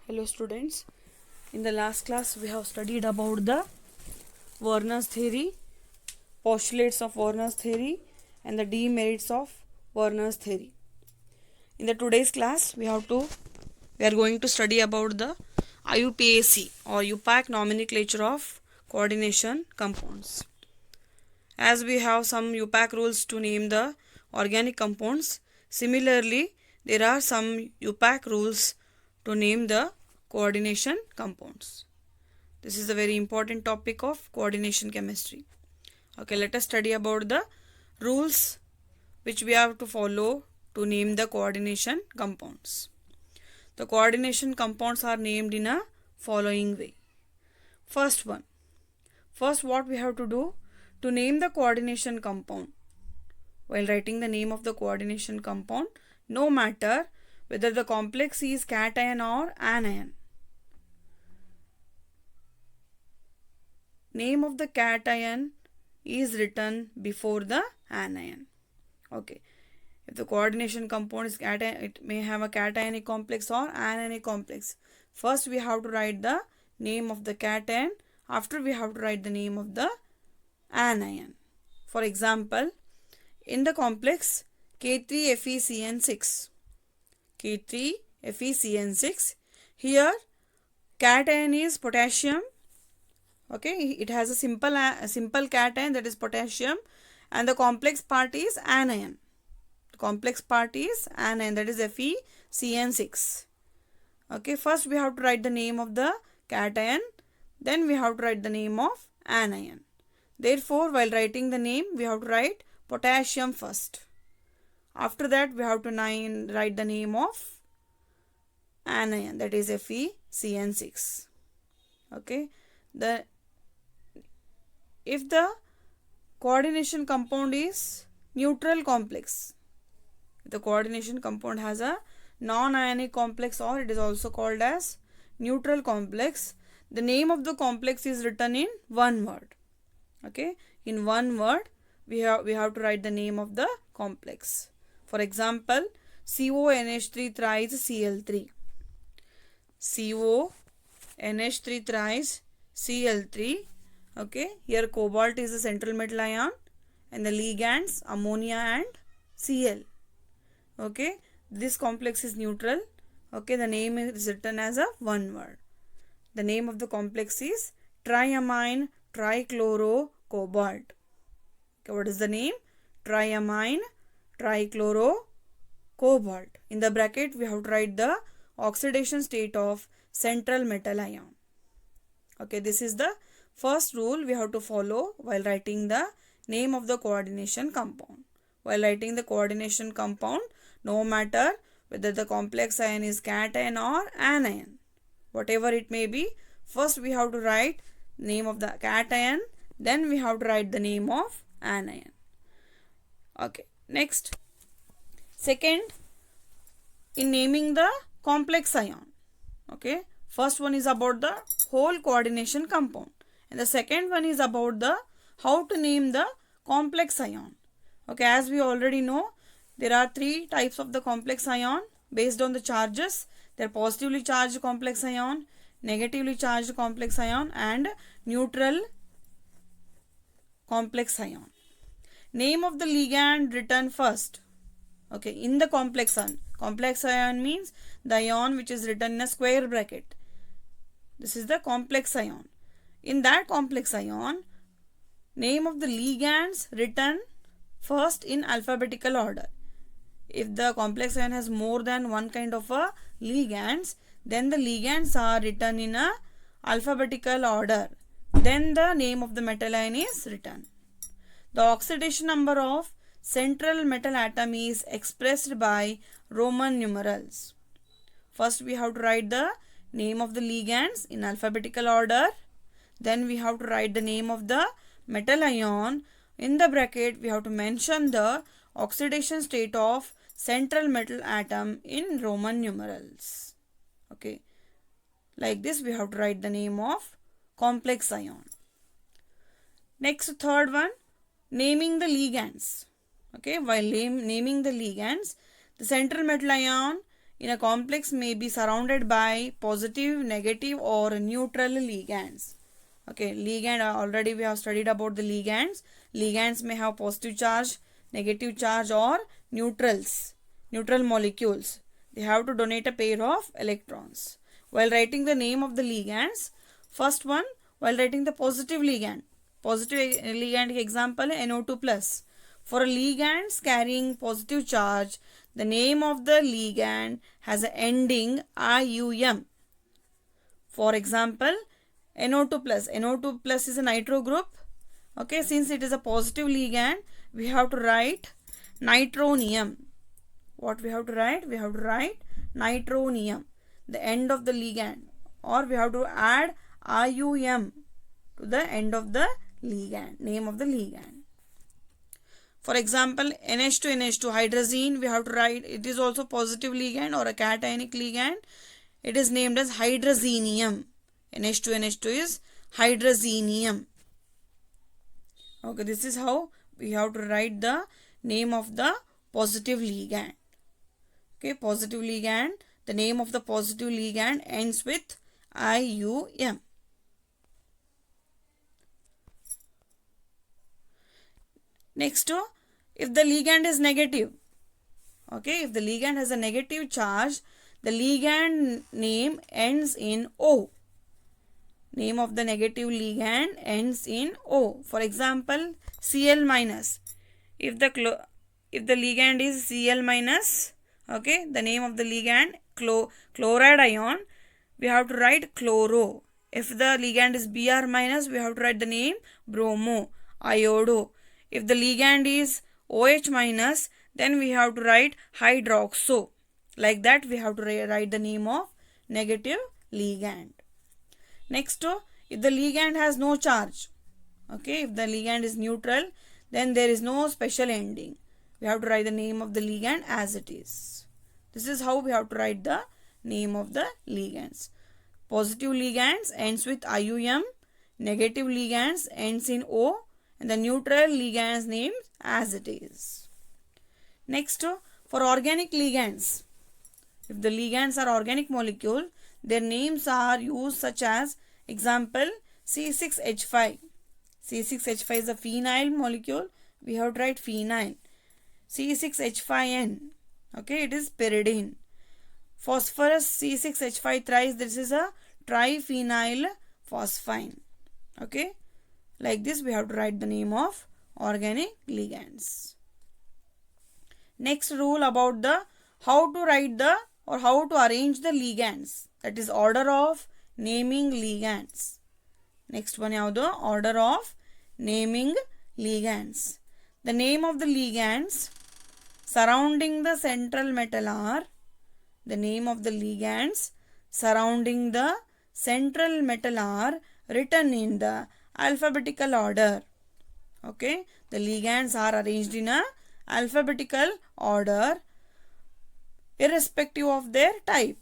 Hello students, in the last class we have studied about the Werner's theory, postulates of Werner's theory and the demerits of Werner's theory. In the today's class we are going to study about the IUPAC or UPAC nomenclature of coordination compounds. As we have some UPAC rules to name the organic compounds, similarly there are some UPAC rules to name the coordination compounds. This is a very important topic of coordination chemistry. Okay, let us study about the rules which we have to follow to name the coordination compounds. The coordination compounds are named in a following way. First what we have to do to name the coordination compound. While writing the name of the coordination compound, no matter whether the complex is cation or anion. Name of the cation is written before the anion. Okay. If the coordination compound is cation, it may have a cationic complex or anionic complex. First we have to write the name of the cation. After we have to write the name of the anion. For example, in the complex K3FeCN6. K3FeCN6. Here cation is potassium. Okay, it has a simple cation, that is potassium, and the complex part is anion. The complex part is anion, that is FeCN6. Okay, first we have to write the name of the cation, then we have to write the name of anion. Therefore, while writing the name, we have to write potassium first. After that, we have to write the name of anion, that is FeCN6. Okay, if the coordination compound is neutral complex, if the coordination compound has a non-ionic complex, or it is also called as neutral complex, the name of the complex is written in one word. Okay, in one word we have to write the name of the complex. For example, CONH3 thrice Cl3. CONH3 thrice Cl3. Okay, here cobalt is the central metal ion and the ligands ammonia and Cl. Okay, this complex is neutral. Okay, the name is written as a one word. The name of the complex is triamine trichlorocobalt. Okay, what is the name? Triamine trichlorocobalt. In the bracket, we have to write the oxidation state of central metal ion. Okay, this is the first rule we have to follow while writing the name of the coordination compound. While writing the coordination compound, no matter whether the complex ion is cation or anion, whatever it may be, first we have to write name of the cation, then we have to write the name of anion. Okay, next, second, in naming the complex ion. Okay, first one is about the whole coordination compound, and the second one is about the how to name the complex ion. Okay, as we already know, there are three types of the complex ion based on the charges. They are positively charged complex ion, negatively charged complex ion, and neutral complex ion. Name of the ligand written first. Okay, in the complex ion. Complex ion means the ion which is written in a square bracket. This is the complex ion. In that complex ion, name of the ligands written first in alphabetical order. If the complex ion has more than one kind of a ligands, then the ligands are written in a alphabetical order. Then the name of the metal ion is written. The oxidation number of central metal atom is expressed by Roman numerals. First we have to write the name of the ligands in alphabetical order. Then we have to write the name of the metal ion. In the bracket we have to mention the oxidation state of central metal atom in Roman numerals. Okay, like this we have to write the name of complex ion. Next, third one, naming the ligands. Okay, while naming the ligands, the central metal ion in a complex may be surrounded by positive, negative or neutral ligands. Okay, ligand, already we have studied about the ligands. Ligands may have positive charge, negative charge or neutral molecules. They have to donate a pair of electrons. While writing the name of the ligands, first one, while writing the positive ligand example NO2+. For ligands carrying positive charge, the name of the ligand has an ending IUM. For example, NO2+. NO2+ is a nitro group. Okay, since it is a positive ligand, we have to write nitronium. What we have to write? We have to write nitronium, the end of the ligand, or we have to add IUM to the end of the ligand, name of the ligand. For example, NH2 hydrazine, we have to write, it is also positive ligand or a cationic ligand. It is named as hydrazinium. NH2 is hydrazinium. Okay, this is how we have to write the name of the positive ligand. Okay, positive ligand, the name of the positive ligand ends with IUM. Next, if the ligand is negative, okay, if the ligand has a negative charge, the ligand name ends in O. Name of the negative ligand ends in O. For example, Cl-. If the ligand is Cl-, okay, the name of the ligand chloride ion, we have to write chloro. If the ligand is Br-, we have to write the name bromo, iodo. If the ligand is OH-, then we have to write hydroxo. Like that, we have to write the name of negative ligand. Next, if the ligand has no charge, okay, if the ligand is neutral, then there is no special ending. We have to write the name of the ligand as it is. This is how we have to write the name of the ligands. Positive ligands ends with IUM, negative ligands ends in O, and the neutral ligands named as it is. Next, for organic ligands, if the ligands are organic molecule, their names are used such as example C6H5. C6H5 is a phenyl molecule. We have to write phenyl. C6H5N. Okay, it is pyridine. Phosphorus C6H5 thrice. This is a triphenyl phosphine. Okay, like this we have to write the name of organic ligands. Next rule about the how to write the or how to arrange the ligands. That is order of naming ligands. Next one is the order of naming ligands. The name of the ligands surrounding the central metal are, the name of the ligands surrounding the central metal are written in the alphabetical order. Okay, the ligands are arranged in a alphabetical order irrespective of their type.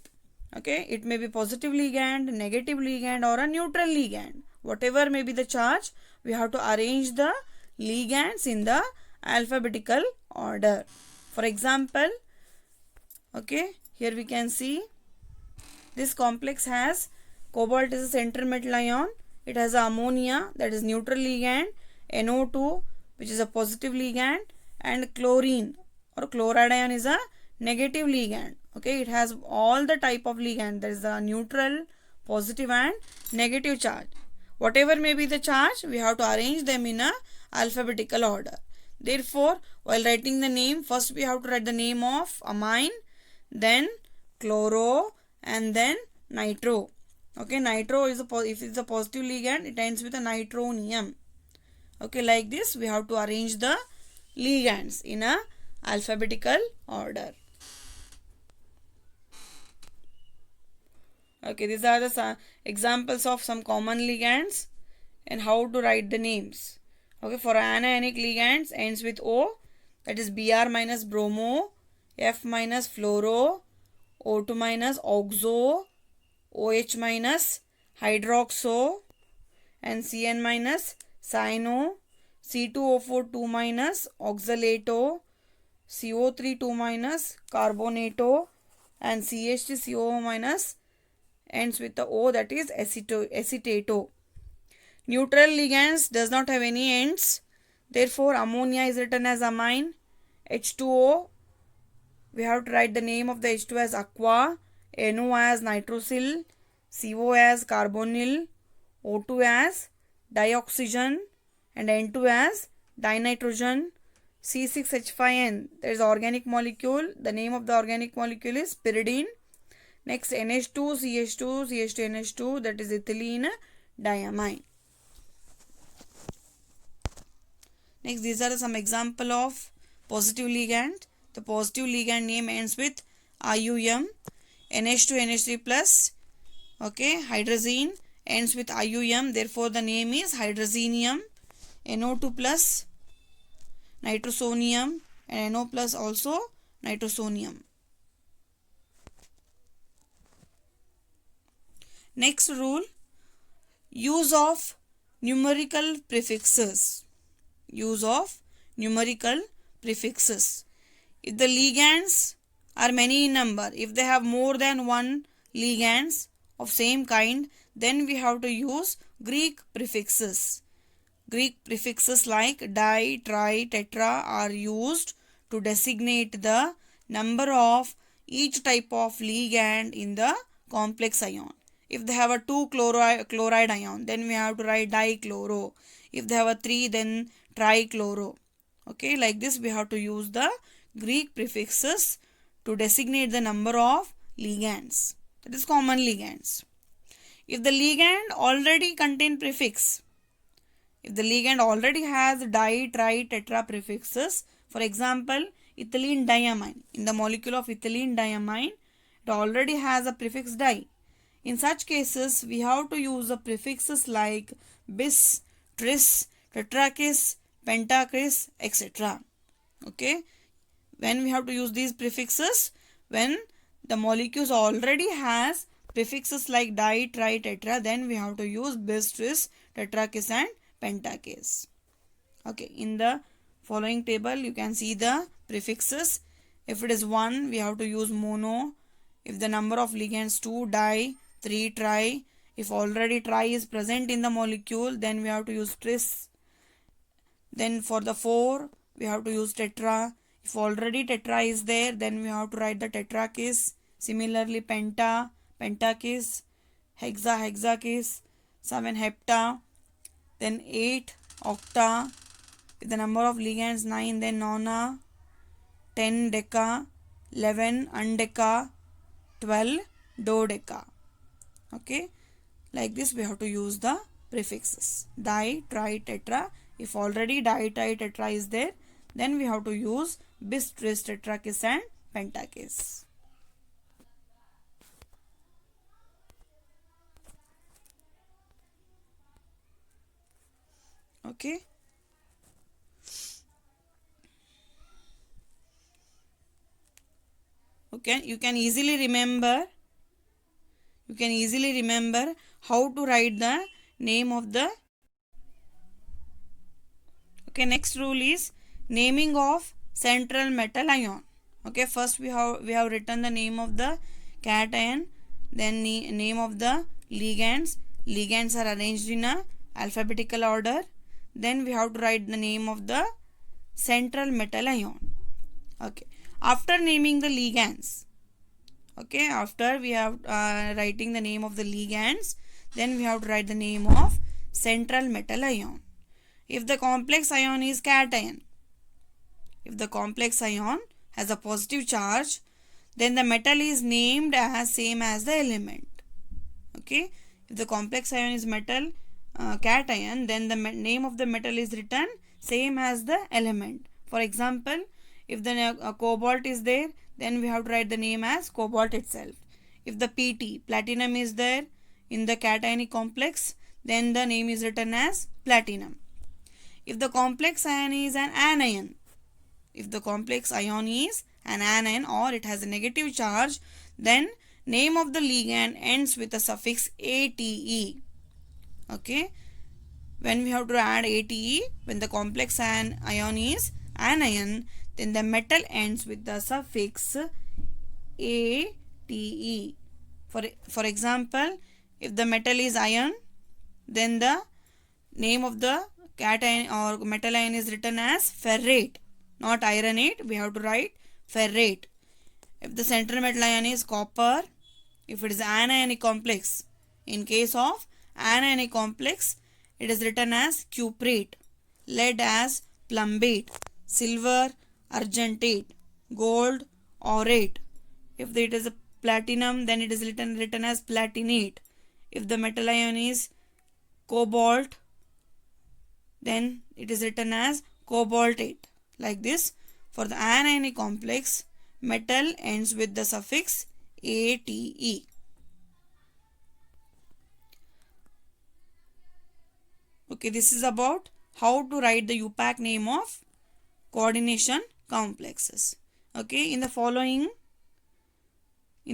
Okay, it may be positive ligand, negative ligand or a neutral ligand. Whatever may be the charge, we have to arrange the ligands in the alphabetical order. For example, okay, here we can see this complex has cobalt is a central metal ion. It has ammonia, that is neutral ligand, NO2 which is a positive ligand, and chlorine or chloride ion is a negative ligand. Okay, it has all the type of ligand. There is a neutral, positive and negative charge. Whatever may be the charge, we have to arrange them in a alphabetical order. Therefore, while writing the name, first we have to write the name of amine, then chloro and then nitro. Okay, nitro is if it's a positive ligand, it ends with a nitronium. Okay, like this we have to arrange the ligands in a alphabetical order. Okay, these are the examples of some common ligands and how to write the names. Okay, for anionic ligands ends with O, that is Br minus bromo, F minus fluoro, O2 minus oxo, OH minus hydroxo, and Cn minus cyano, C2O4 2 minus oxalato, CO3 2 minus carbonato, and CH3COO minus ends with the O, that is acetato. Neutral ligands does not have any ends. Therefore, ammonia is written as amine. H2O, we have to write the name of the H2 as aqua, NO as nitrosyl, CO as carbonyl, O2 as dioxygen, and N2 as dinitrogen. C6H5N, there is organic molecule. The name of the organic molecule is pyridine. Next, NH2, CH2, CH2NH2, that is ethylene diamine. Next, these are some example of positive ligand. The positive ligand name ends with IUM. NH2, NH3 plus, okay, hydrazine ends with IUM. Therefore, the name is hydrazinium. NO2 plus, nitrosonium, and NO plus also nitrosonium. Next rule, use of numerical prefixes. Use of numerical prefixes. If the ligands are many in number, if they have more than one ligands of same kind, then we have to use Greek prefixes. Greek prefixes like di, tri, tetra are used to designate the number of each type of ligand in the complex ion. If they have a 2 chloride ion, then we have to write dichloro. If they have a 3, then trichloro. Okay, like this we have to use the Greek prefixes to designate the number of ligands. That is common ligands. If the ligand already contain prefix, if the ligand already has di, tri, tetra prefixes, for example, ethylene diamine, in the molecule of ethylene diamine, it already has a prefix di. In such cases, we have to use the prefixes like bis, tris, tetrakis, pentakis, etc. Okay. When we have to use these prefixes, when the molecules already has prefixes like di, tri, tetra, then we have to use bis, tris, tetrakis and pentakis. Okay. In the following table, you can see the prefixes. If it is 1, we have to use mono. If the number of ligands 2, di, 3, tri. If already tri is present in the molecule, then we have to use tris. Then for the 4, we have to use tetra. If already tetra is there, then we have to write the tetrakis. Similarly, penta, pentakis, hexa, hexakis, 7 hepta, then 8 octa. If the number of ligands 9, then nona, 10 deca, 11 undeca, 12 dodeca. Okay, like this we have to use the prefixes di, tri, tetra. If already di, tri, tetra is there, then we have to use bis, tris, tetrakis and pentakis. Okay. Okay, you can easily remember how to write the name of the. Okay, next rule is naming of central metal ion. Okay, first we have written the name of the cation, then name of the ligands. Ligands are arranged in a alphabetical order. Then we have to write the name of the central metal ion. Okay, after naming the ligands, okay, after we have writing the name of the ligands, then we have to write the name of central metal ion. If the complex ion is cation, if the complex ion has a positive charge, then the metal is named as same as the element. Okay, if the complex ion is metal cation, then the name of the metal is written same as the element. For example, if the cobalt is there, then we have to write the name as cobalt itself. If the Pt, platinum, is there in the cationic complex, then the name is written as platinum. If the complex ion is an anion, if the complex ion is an anion or it has a negative charge, then name of the ligand ends with the suffix ate. Okay, when we have to add ate, when the complex ion is anion, then the metal ends with the suffix ate. For example, if the metal is iron, then the name of the cation or metal ion is written as ferrate, not ironate. We have to write ferrate. If the center metal ion is copper, if it is anionic complex, in case of anionic complex, it is written as cuprate. Lead as plumbate, silver argentate, gold aurate. If it is a platinum, then it is written as platinate. If the metal ion is cobalt, then it is written as cobaltate. Like this, for the anionic complex, metal ends with the suffix ate. Okay, this is about how to write the UPAC name of coordination complexes. Okay, in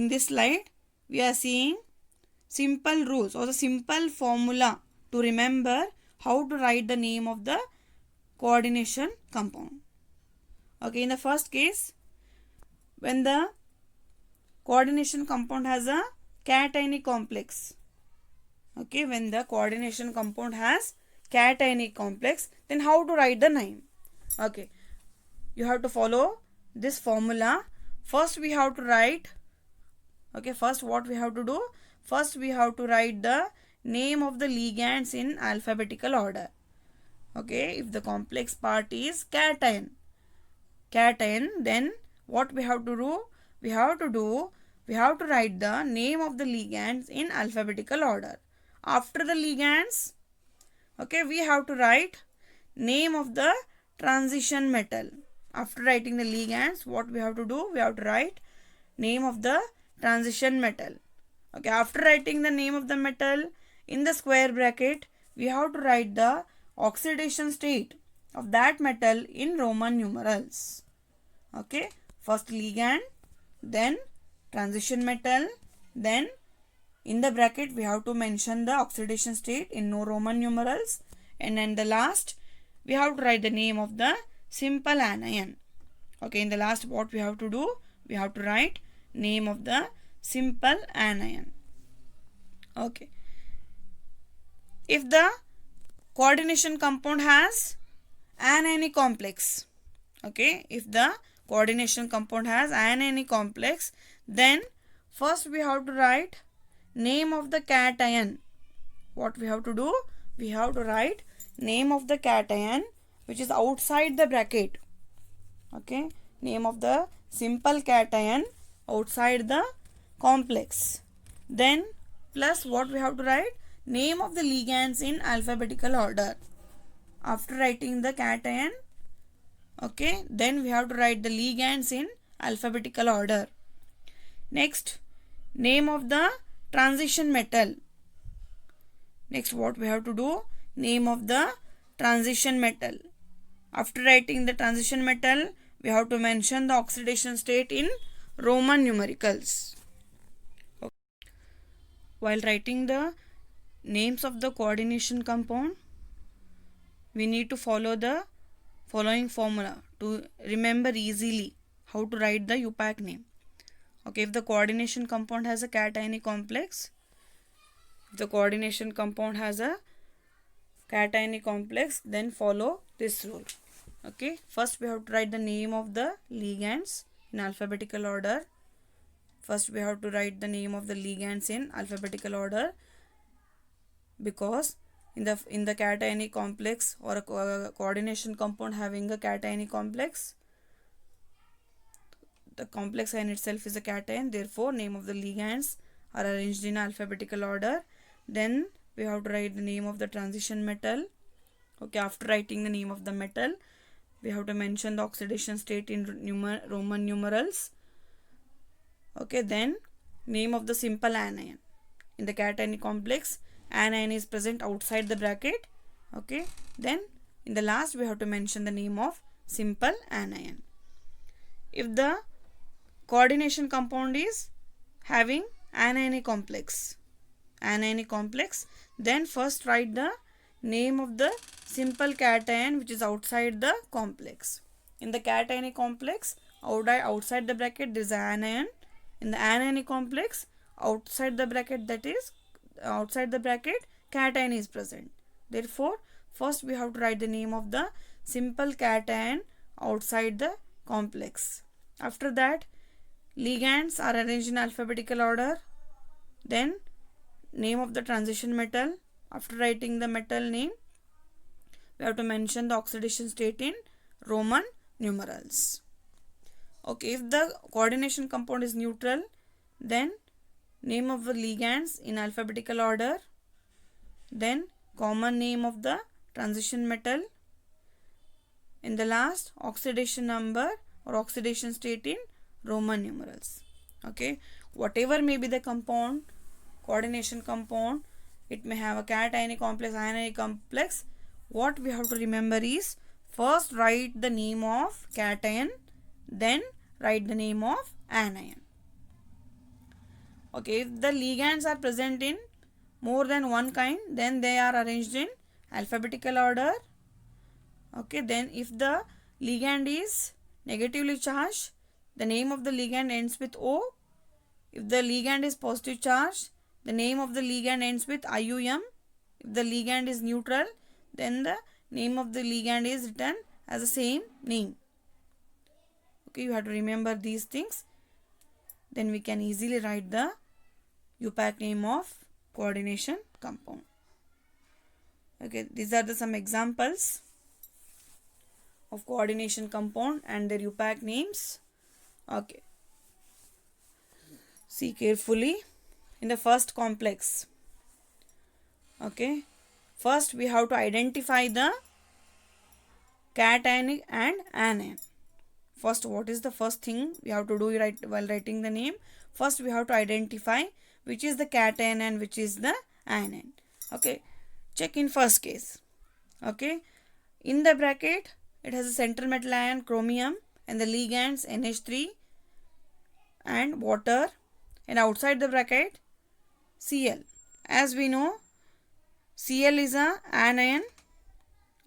this slide, we are seeing simple rules or the simple formula to remember how to write the name of the coordination compound. Okay, in the first case, when the coordination compound has a cationic complex. Okay, when the coordination compound has cationic complex, then how to write the name? Okay, you have to follow this formula. First we have to write, first what we have to do? First we have to write the name of the ligands in alphabetical order. Okay, if the complex part is cation, then what we have to do? We have to write the name of the ligands in alphabetical order. After the ligands, okay, we have to write name of the transition metal. After writing the ligands, what we have to do? We have to write name of the transition metal. Okay, after writing the name of the metal in the square bracket, we have to write the oxidation state of that metal in Roman numerals. Okay, first ligand, then transition metal, then in the bracket we have to mention the oxidation state in no Roman numerals, and then the last we have to write the name of the simple anion. Okay, in the last what we have to do? We have to write name of the simple anion. Okay, if the coordination compound has anionic complex, okay, if the coordination compound has anionic complex, then first we have to write name of the cation. What we have to do? We have to write name of the cation which is outside the bracket. Okay, name of the simple cation outside the complex. Then plus what we have to write? Name of the ligands in alphabetical order. After writing the cation, okay, then we have to write the ligands in alphabetical order. Next, name of the transition metal. Next, what we have to do? Name of the transition metal. After writing the transition metal, we have to mention the oxidation state in Roman numericals. Okay. While writing the names of the coordination compound, we need to follow the following formula to remember easily how to write the UPAC name. Okay, if the coordination compound has a cationic complex, then follow this rule. Okay, first we have to write the name of the ligands in alphabetical order. Because in the cationic complex or a coordination compound having a cationic complex, the complex ion itself is a cation, therefore name of the ligands are arranged in alphabetical order. Then we have to write the name of the transition metal. Okay, after writing the name of the metal, we have to mention the oxidation state in Roman numerals. Okay, then name of the simple anion. In the cationic complex, anion is present outside the bracket. Okay, then in the last we have to mention the name of simple anion. If the coordination compound is having anionic complex, then first write the name of the simple cation which is outside the complex. In the cationic complex, outside the bracket there is an anion. In the anionic complex, outside the bracket, cation is present. Therefore, first we have to write the name of the simple cation outside the complex. After that, ligands are arranged in alphabetical order. Then, name of the transition metal. After writing the metal name, we have to mention the oxidation state in Roman numerals. Okay, if the coordination compound is neutral, then name of the ligands in alphabetical order, then common name of the transition metal, in the last oxidation number or oxidation state in Roman numerals. Okay, whatever may be the compound, coordination compound, it may have a cationic complex, ionic complex. What we have to remember is, first write the name of cation, then write the name of anion. Okay, if the ligands are present in more than one kind, then they are arranged in alphabetical order. Okay, then if the ligand is negatively charged, the name of the ligand ends with O. If the ligand is positive charged, the name of the ligand ends with IUM. If the ligand is neutral, then the name of the ligand is written as the same name. Okay, you have to remember these things. Then we can easily write the UPAC name of coordination compound. Okay, these are some examples of coordination compound and their UPAC names. Okay, see carefully. In the first complex, okay, first we have to identify the cationic and anion. First, what is the first thing we have to do while writing the name? First, we have to identify which is the cation and which is the anion. Okay, check in first case. Okay, in the bracket, it has a central metal ion chromium and the ligands NH3 and water, and outside the bracket Cl. As we know, Cl is a anion.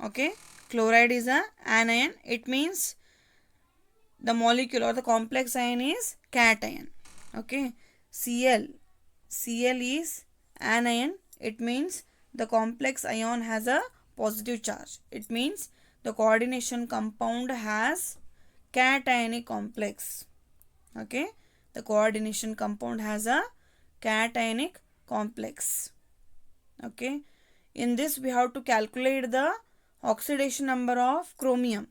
Okay, chloride is a anion. It means the molecule or the complex ion is cation. Okay, Cl is anion. It means the complex ion has a positive charge. It means the coordination compound has cationic complex. Okay, the coordination compound has a cationic complex. Okay, in this we have to calculate the oxidation number of chromium.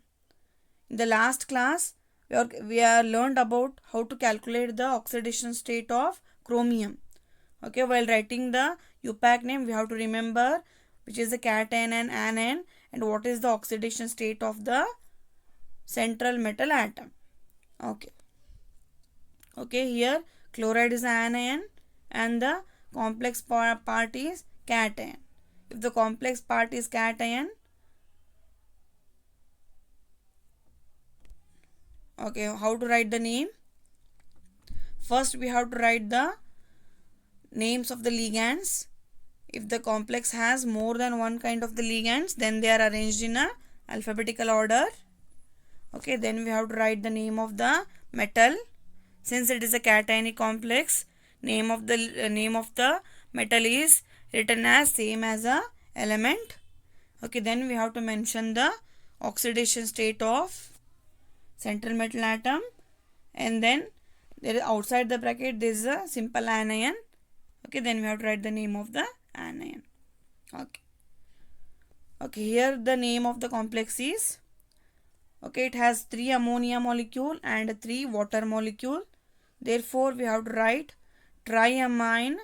In the last class, we have learned about how to calculate the oxidation state of chromium. Okay, while writing the UPAC name, we have to remember which is the cation and anion and what is the oxidation state of the central metal atom. Okay. Okay, here chloride is anion and the complex part is cation. If the complex part is cation, okay, how to write the name? First, we have to write the names of the ligands. If the complex has more than one kind of the ligands, then they are arranged in a alphabetical order. Okay, then we have to write the name of the metal. Since it is a cationic complex, name of the metal is written as same as a element. Okay, then we have to mention the oxidation state of central metal atom, and then there is outside the bracket there is a simple anion. Okay, then we have to write the name of the anion. Okay. Okay, here the name of the complex is, okay, it has 3 ammonia molecule and 3 water molecule. Therefore, we have to write triamine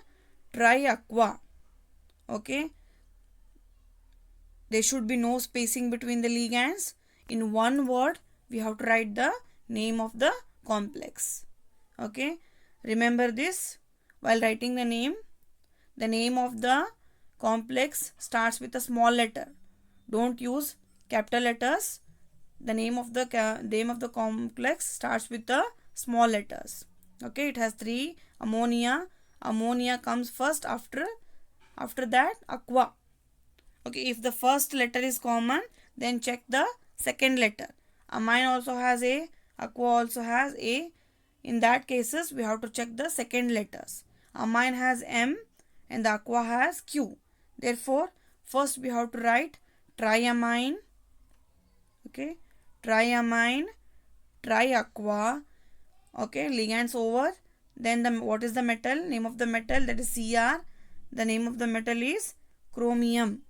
triaqua. Okay, there should be no spacing between the ligands. In one word, we have to write the name of the complex. Okay, remember this while writing the name of the complex starts with a small letter. Don't use capital letters. The name of the complex starts with the small letters. Okay, it has 3 ammonia. Ammonia comes first, after that aqua. Okay, if the first letter is common, then check the second letter. Amine also has A, aqua also has A. In that cases, we have to check the second letters. Amine has M and the aqua has Q. Therefore, first we have to write triamine, okay, triamine, triaqua, okay, ligands over. Then what is the metal? Name of the metal, that is Cr. The name of the metal is chromium.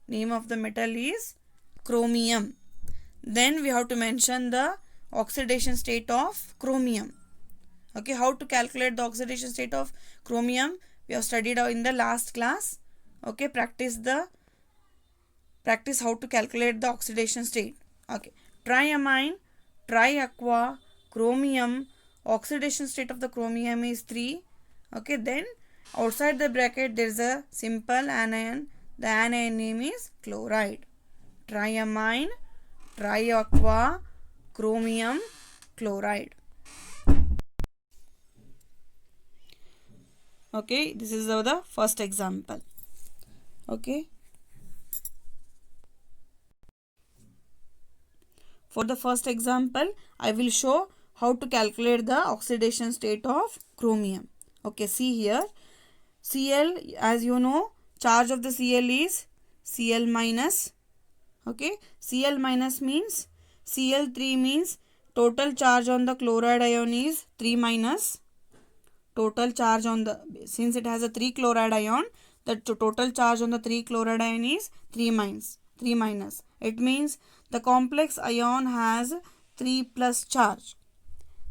Name of the metal is chromium. Then we have to mention the oxidation state of chromium. Okay, how to calculate the oxidation state of chromium? We have studied in the last class. Okay, practice how to calculate the oxidation state. Okay, triamine, triaqua, chromium. Oxidation state of the chromium is 3. Okay, then outside the bracket there is a simple anion. The anion name is chloride. Triamine, triaqua, chromium, chloride. Okay, this is the first example. Okay. For the first example, I will show how to calculate the oxidation state of chromium. Okay, see here. Cl, as you know, charge of the Cl is Cl minus. Okay, Cl minus means Cl3 means total charge on the chloride ion is 3 minus. Total charge on the, since it has a 3 chloride ion, the total charge on the 3 chloride ion is 3 minus. It means the complex ion has 3 plus charge.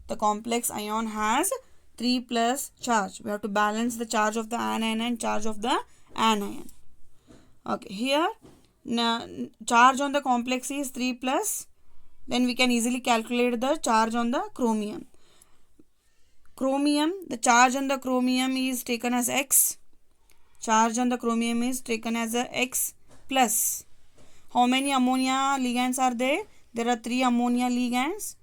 The complex ion has 3 plus charge. We have to balance the charge of the anion and charge of the anion. Okay, here charge on the complex is 3 plus. Then we can easily calculate the charge on the chromium. Chromium, the charge on the chromium is taken as X. Charge on the chromium is taken as a X plus. How many ammonia ligands are there? There are 3 ammonia ligands.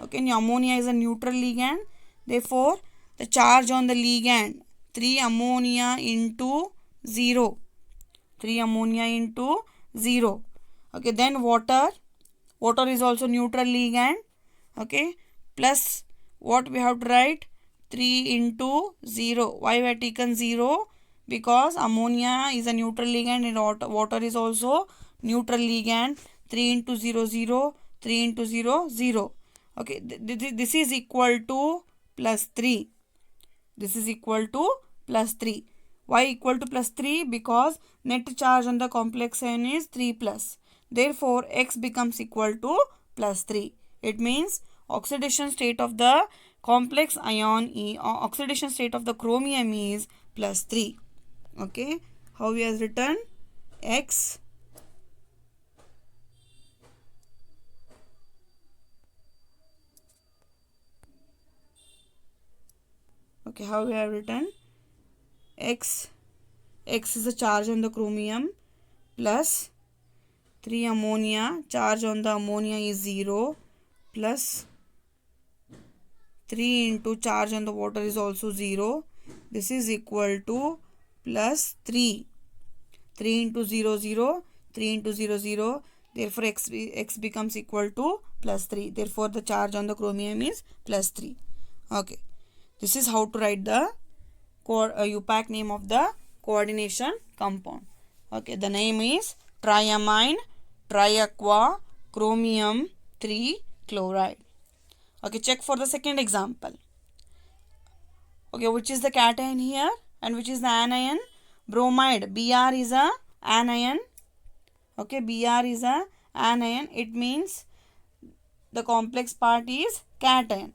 Okay, ammonia is a neutral ligand. Therefore, the charge on the ligand, 3 ammonia into 0. 3 ammonia into 0. Okay, then water. Water is also neutral ligand. Okay, plus what we have to write? 3 into 0. Why we have taken 0? Because ammonia is a neutral ligand and water is also neutral ligand. 3 into 0, 0. 3 into 0, 0. Okay, this is equal to plus 3. This is equal to plus 3. Why equal to plus 3? Because net charge on the complex ion is 3 plus. Therefore, X becomes equal to plus 3. It means oxidation state of the complex ion, oxidation state of the chromium is plus 3. Okay, how we have written? X okay, how we have written? X is the charge on the chromium plus 3 ammonia, charge on the ammonia is 0 plus 3 into charge on the water is also 0. This is equal to plus 3. 3 into 0, 0. 3 into 0, 0. Therefore, X becomes equal to plus 3. Therefore, the charge on the chromium is plus 3. Okay. This is how to write the UPAC name of the coordination compound. Okay. The name is triamine, triaqua, chromium 3 chloride. Okay, check for the second example. Okay, which is the cation here and which is the anion? Bromide. Br is a anion. Okay, Br is a anion. It means the complex part is cation.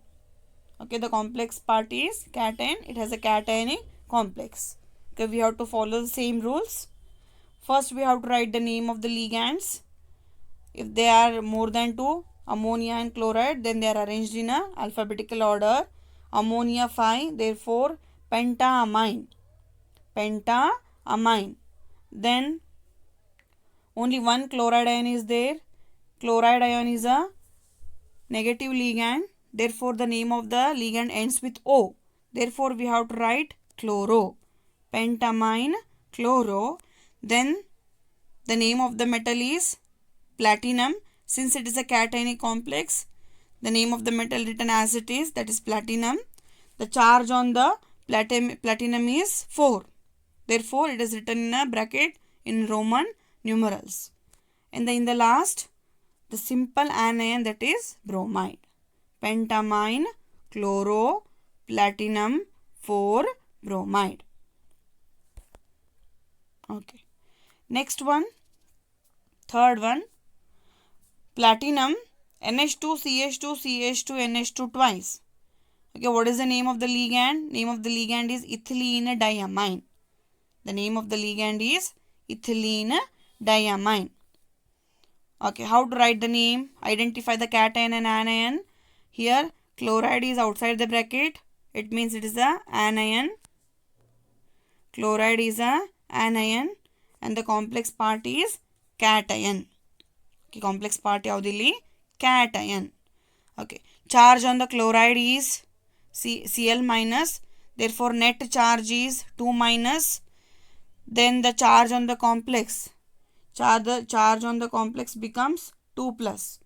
Okay, the complex part is cation. It has a cationic complex. Okay, we have to follow the same rules. First, we have to write the name of the ligands. If they are more than 2, ammonia and chloride, then they are arranged in a alphabetical order. Ammonia 5, therefore pentaamine. Pentaamine. Then only one chloride ion is there. Chloride ion is a negative ligand. Therefore, the name of the ligand ends with O. Therefore, we have to write chloro. Pentamine, chloro. Then the name of the metal is platinum. Since it is a cationic complex, the name of the metal written as it is, that is platinum. The charge on the platinum is 4. Therefore, it is written in a bracket in Roman numerals. And in the last, the simple anion, that is bromide. Pentamine, chloro, platinum, 4, bromide. Okay. Next one, third one, platinum, NH2, CH2, CH2, NH2 twice. Okay, what is the name of the ligand? Name of the ligand is ethylene diamine. The name of the ligand is ethylene diamine. Okay, how to write the name? Identify the cation and anion. Here, chloride is outside the bracket. It means it is a anion. Chloride is a anion. And the complex part is cation. Okay, complex part yaudili cation. Okay, charge on the chloride is Cl minus. Therefore, net charge is 2 minus. Then the charge on the complex. Charge on the complex becomes 2 plus.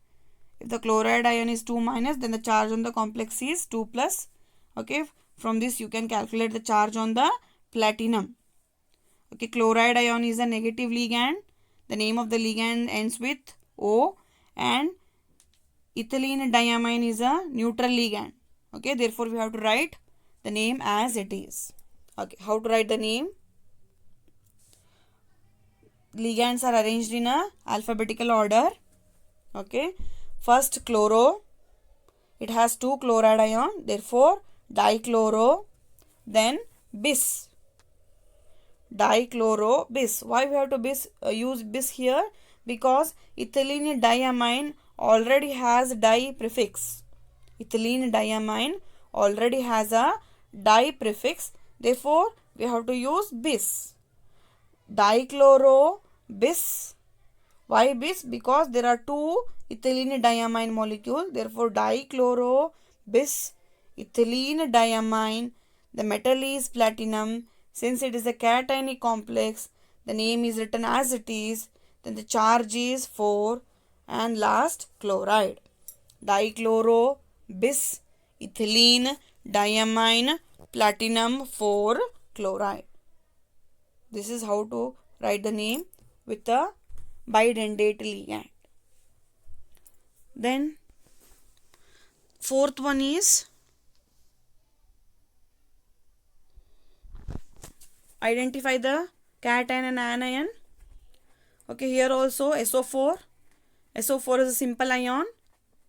If the chloride ion is 2 minus, then the charge on the complex is 2 plus. Okay, from this you can calculate the charge on the platinum. Okay, chloride ion is a negative ligand. The name of the ligand ends with O, and ethylene diamine is a neutral ligand. Okay, therefore we have to write the name as it is. Okay, how to write the name? Ligands are arranged in a alphabetical order. Okay, first chloro, it has 2 chloride ion, therefore dichloro. Then bis, dichloro bis. Why we have to use bis here? Because ethylene diamine already has di prefix. Ethylene diamine already has a di prefix. Therefore, we have to use bis. Dichloro bis. Why bis? Because there are 2 ethylene diamine molecules. Therefore, dichloro bis ethylene diamine. The metal is platinum. Since it is a cationic complex, the name is written as it is. Then the charge is 4. And last, chloride. Dichloro bis ethylene diamine platinum 4 chloride. This is how to write the name with a bidentate ligand. Then fourth one is identify the cation and anion. Okay, here also SO4. SO4 is a simple ion.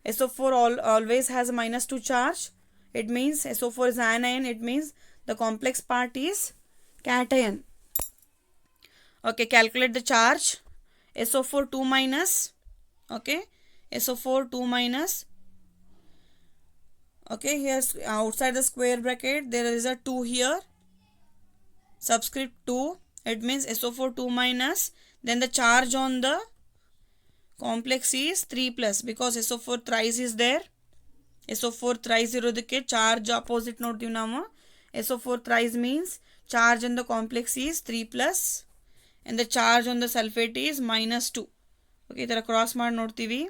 SO4 always has a -2 charge. It means SO4 is anion. It means the complex part is cation. Okay, calculate the charge. SO4 2 minus. Okay, SO4 2 minus. Okay, here outside the square bracket there is a 2 here. Subscript 2. It means SO4 2 minus. Then the charge on the complex is 3 plus because SO4 thrice is there. SO4 thrice ಇರೋದಕ್ಕೆ charge opposite ನೋಡ್ತೀವಿ ನಾವು. SO4 thrice means charge on the complex is 3 plus and the charge on the sulfate is -2. Okay, ಇದರ cross ಮಾಡಿ ನೋಡ್ತೀವಿ.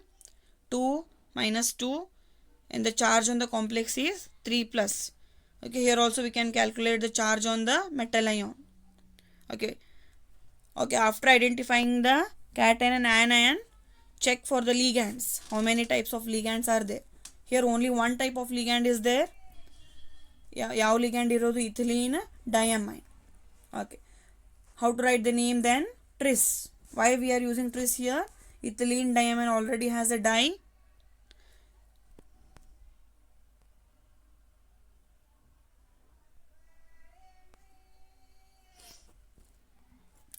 2 minus 2 and the charge on the complex is 3 plus. Okay, here also we can calculate the charge on the metal ion. Okay, after identifying the cation and anion, check for the ligands. How many types of ligands are there? Here only one type of ligand is there. Yav ligand irodu ethylene diamine. Okay, how to write the name then? Tris. Why we are using tris here? Ethylene diamine already has a di.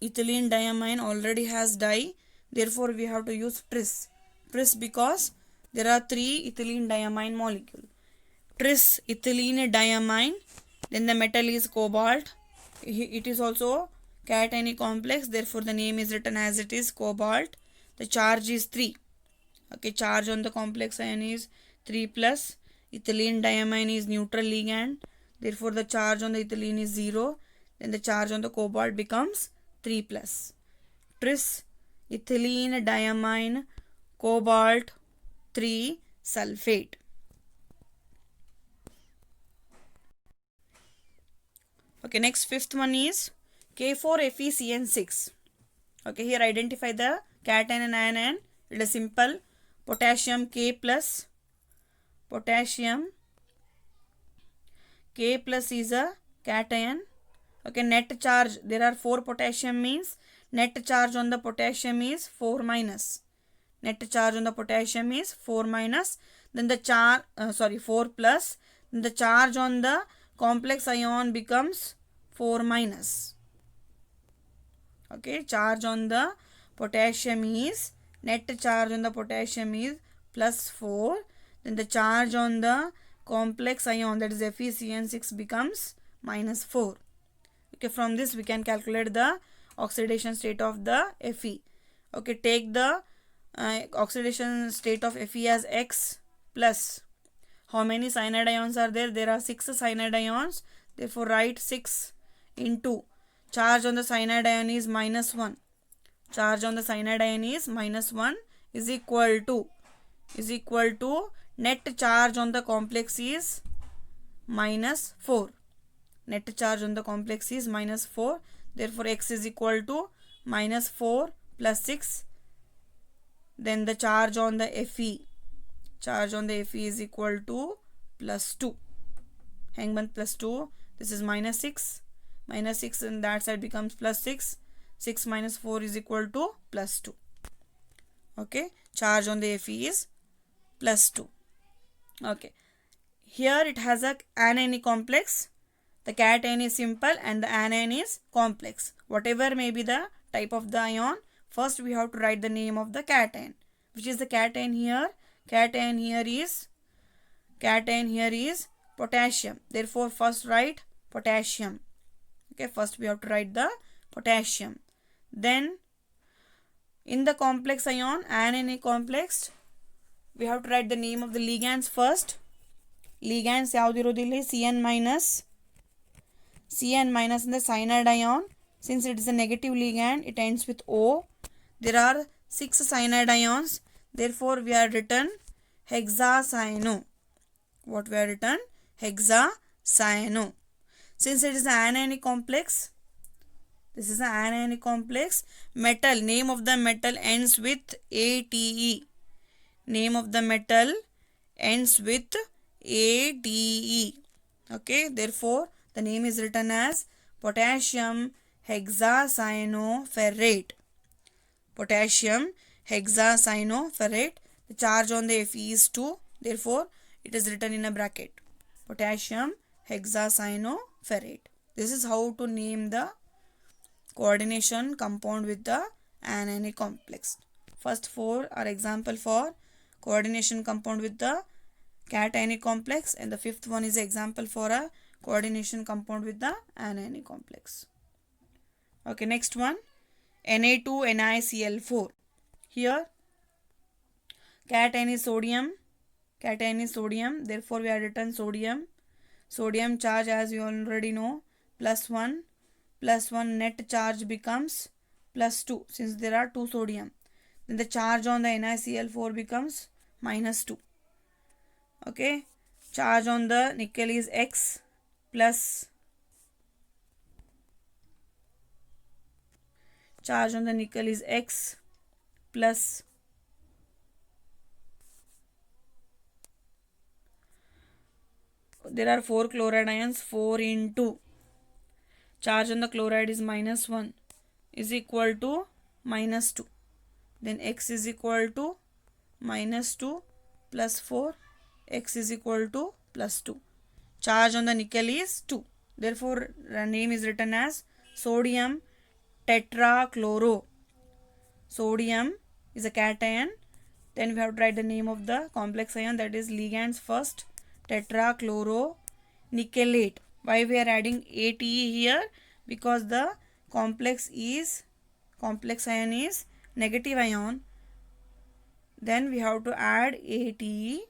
Ethylene diamine already has di. Therefore, we have to use tris. Tris because there are 3 ethylene diamine molecule. Tris ethylene diamine. Then the metal is cobalt. It is also cationic complex. Therefore, the name is written as it is cobalt. The charge is 3. Okay, charge on the complex ion is 3 plus. Ethylene diamine is neutral ligand. Therefore, the charge on the ethylene is 0. Then the charge on the cobalt becomes 3 plus. Tris ethylene diamine cobalt 3 sulfate. Okay, next fifth one is K4FeCN6. Okay, here identify the cation and anion. It is simple. Potassium K plus is a cation. Okay, net charge, there are 4 potassium means net charge on the potassium is 4 minus. Net charge on the potassium is 4 minus. Then the 4 plus. Then the charge on the complex ion becomes 4 minus. Okay, charge on the potassium is, net charge on the potassium is plus 4. Then the charge on the complex ion, that is FeCN6, becomes minus 4. Okay, from this we can calculate the oxidation state of the Fe. Okay, take the oxidation state of Fe as X plus. How many cyanide ions are there? There are 6 cyanide ions. Therefore, write 6 into charge on the cyanide ion is minus 1. Charge on the cyanide ion is minus 1 is equal to net charge on the complex is minus 4. Net charge on the complex is minus 4. Therefore, X is equal to minus 4 plus 6. Then the charge on the Fe. Charge on the Fe is equal to plus 2. Hangman plus 2. This is minus 6. Minus 6 and that side becomes plus 6. 6 minus 4 is equal to plus 2. Okay. Charge on the Fe is plus 2. Okay. Here it has a anion complex. The cation is simple and the anion is complex. Whatever may be the type of the ion, first we have to write the name of the cation. Which is the cation here? Cation here is potassium. Therefore, first write potassium. Okay, first we have to write the potassium. Then, in the complex ion, anion complex, we have to write the name of the ligands first. Ligands yavudirodili CN minus in the cyanide ion. Since it is a negative ligand, it ends with O. There are 6 cyanide ions. Therefore, we are written hexacyano. What we are written? Hexacyano. Since it is an anionic complex, this is an anionic complex. Metal, name of the metal ends with ATE. Name of the metal ends with ATE. Okay, therefore, the name is written as potassium hexacyanoferrate. Potassium hexacyanoferrate. The charge on the Fe is 2. Therefore, it is written in a bracket. Potassium hexacyanoferrate. This is how to name the coordination compound with the anionic complex. First 4 are example for coordination compound with the cationic complex, and the 5th one is example for a coordination compound with the anionic complex. Okay, next one, Na2NiCl4. Here, cation is sodium. Therefore, we have written sodium. Sodium charge, as you already know, plus 1. Plus 1 net charge becomes plus 2 since there are 2 sodium. Then the charge on the NiCl4 becomes minus 2. Okay. Charge on the nickel is X plus. Charge on the nickel is X plus. There are 4 chloride ions. 4 into charge on the chloride is minus 1 is equal to minus 2. Then X is equal to minus 2 plus 4. X is equal to plus 2. Charge on the nickel is 2. Therefore, the name is written as sodium tetrachloro. Sodium is a cation. Then we have to write the name of the complex ion, that is ligands first. Tetrachloronickelate. Why we are adding ATE here? Because the complex ion is negative ion. Then we have to add ATE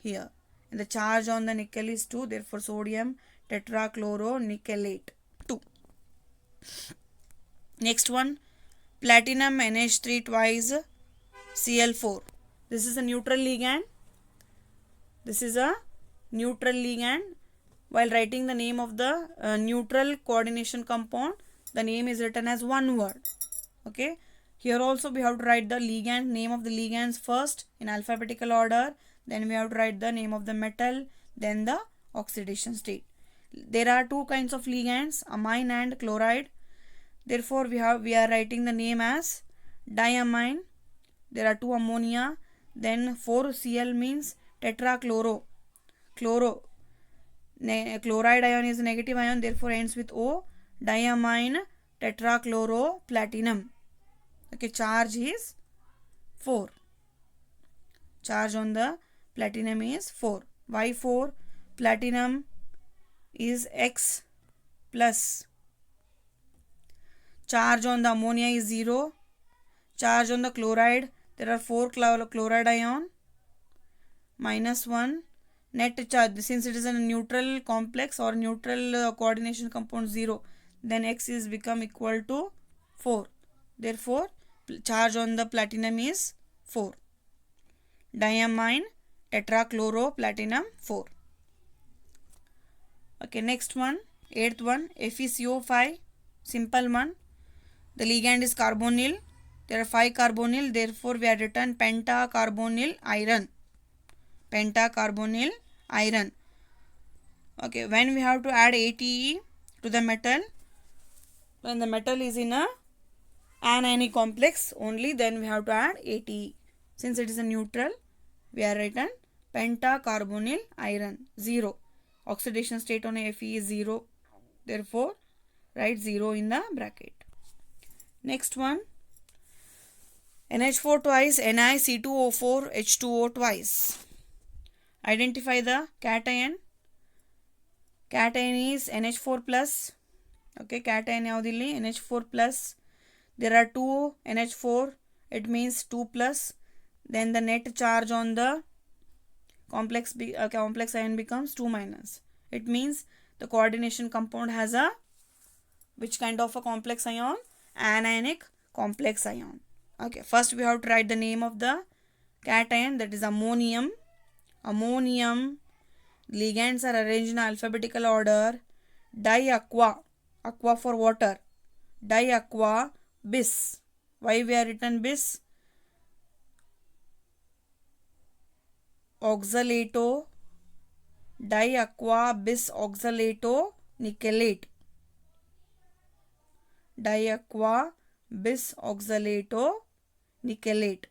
here. And the charge on the nickel is 2. Therefore, sodium tetrachloronickelate 2. Next one, platinum NH3 twice Cl4. This is a neutral ligand. while writing the name of the neutral coordination compound, the name is written as one word. Okay, here also we have to write the ligand, name of the ligands first in alphabetical order, then we have to write the name of the metal, then the oxidation state. There are two kinds of ligands, amine and chloride. Therefore we are writing the name as diamine. There are two ammonia, then 4Cl means tetrachloro. Chloride ion is a negative ion, therefore ends with O. Diamine tetrachloroplatinum. Okay, charge is 4. Charge on the platinum is 4. Why 4? Platinum is X plus. Charge on the ammonia is 0. Charge on the chloride, there are 4 chloride ion, minus 1. Net charge, since it is a neutral complex or neutral coordination compound 0, then X is become equal to 4. Therefore, charge on the platinum is 4. Diamine tetrachloroplatinum 4. Okay, next one, 8th one, FeCO5, simple one. The ligand is carbonyl. There are 5 carbonyl, therefore we have written pentacarbonyl iron. Pentacarbonyl iron. Okay, when we have to add ATE to the metal, when the metal is in a anionic complex only, then we have to add ATE. Since it is a neutral, we are written pentacarbonyl iron 0. Oxidation state on Fe is 0. Therefore, write 0 in the bracket. Next one, NH4 twice, NiC2O4, H2O twice. Identify the cation. Cation is NH4 plus. Okay, cation yaudilli NH4 plus. There are 2 NH4, it means 2 plus. Then the net charge on the complex ion becomes 2 minus. It means the coordination compound has a which kind of a complex ion? Anionic complex ion. Okay, first we have to write the name of the cation, that is ammonium. Ammonium. Ligands are arranged in alphabetical order. Diaqua. Aqua for water. Diaqua bis. Why we are written bis? Oxalato. Diaqua bis oxalato nickelate. Diaqua bis oxalato nickelate.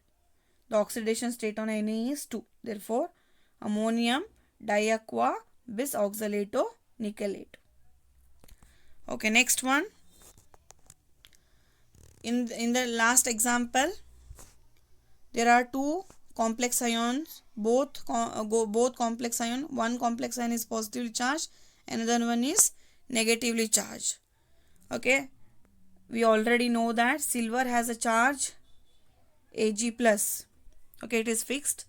The oxidation state on Na is 2. Therefore, ammonium diaqua bis oxalato nickelate. Okay, next one. In the last example, there are 2 complex ions, both complex ion. One complex ion is positively charged, another one is negatively charged. Okay, we already know that silver has a charge Ag plus. Okay, it is fixed.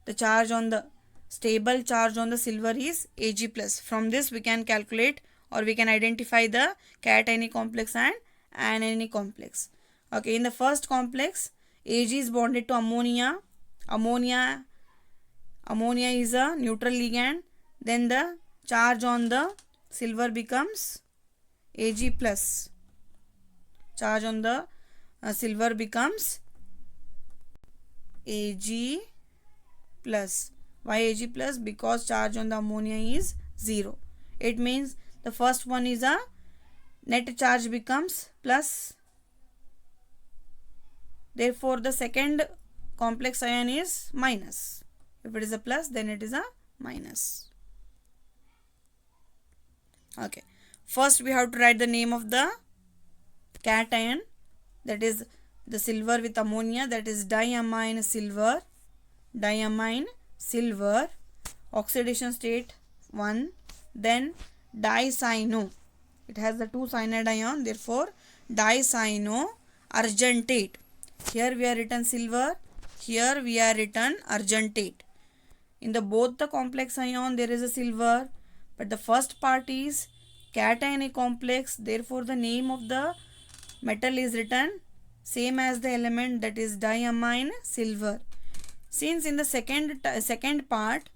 The charge on the stable charge on the silver is Ag plus. From this we can calculate or we can identify the cationic complex and anionic complex. Okay, in the first complex, Ag is bonded to ammonia. Ammonia is a neutral ligand. Then the charge on the silver becomes Ag plus. Charge on the silver becomes Ag plus. Why Ag plus? Because charge on the ammonia is 0. It means the first one is a net charge becomes plus. Therefore, the second complex ion is minus. If it is a plus, then it is a minus. Okay. First, we have to write the name of the cation, that is the silver with ammonia, that is diamine silver. Diamine silver. Oxidation state 1. Then dicyano. It has the 2 cyanide ion. Therefore, dicyano argentate. Here we are written silver. Here we are written argentate. In the both the complex ion there is a silver, but the first part is cationic complex. Therefore, the name of the metal is written same as the element, that is diamine silver. Since in the second part,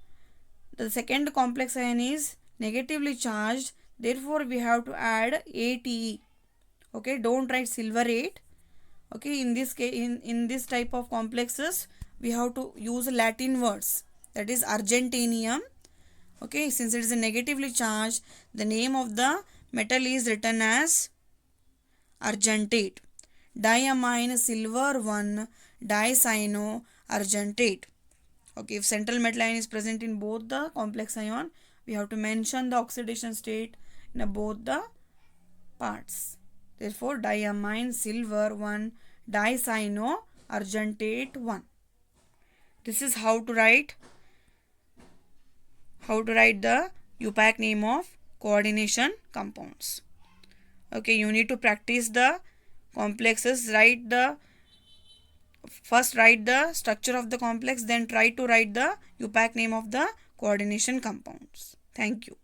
the second complex ion is negatively charged, therefore we have to add ATE. Okay, don't write silverate. Okay, in this case, in this type of complexes, we have to use Latin words, that is argentinium. Okay, since it is a negatively charged, the name of the metal is written as argentate. Diamine silver 1 dicyanoargentate. Okay, if central metal ion is present in both the complex ion, we have to mention the oxidation state in both the parts. Therefore, diamine silver 1 dicyanoargentate 1. This is how to write the UPAC name of coordination compounds. Okay, you need to practice the complexes. First write the structure of the complex, then try to write the UPAC name of the coordination compounds. Thank you.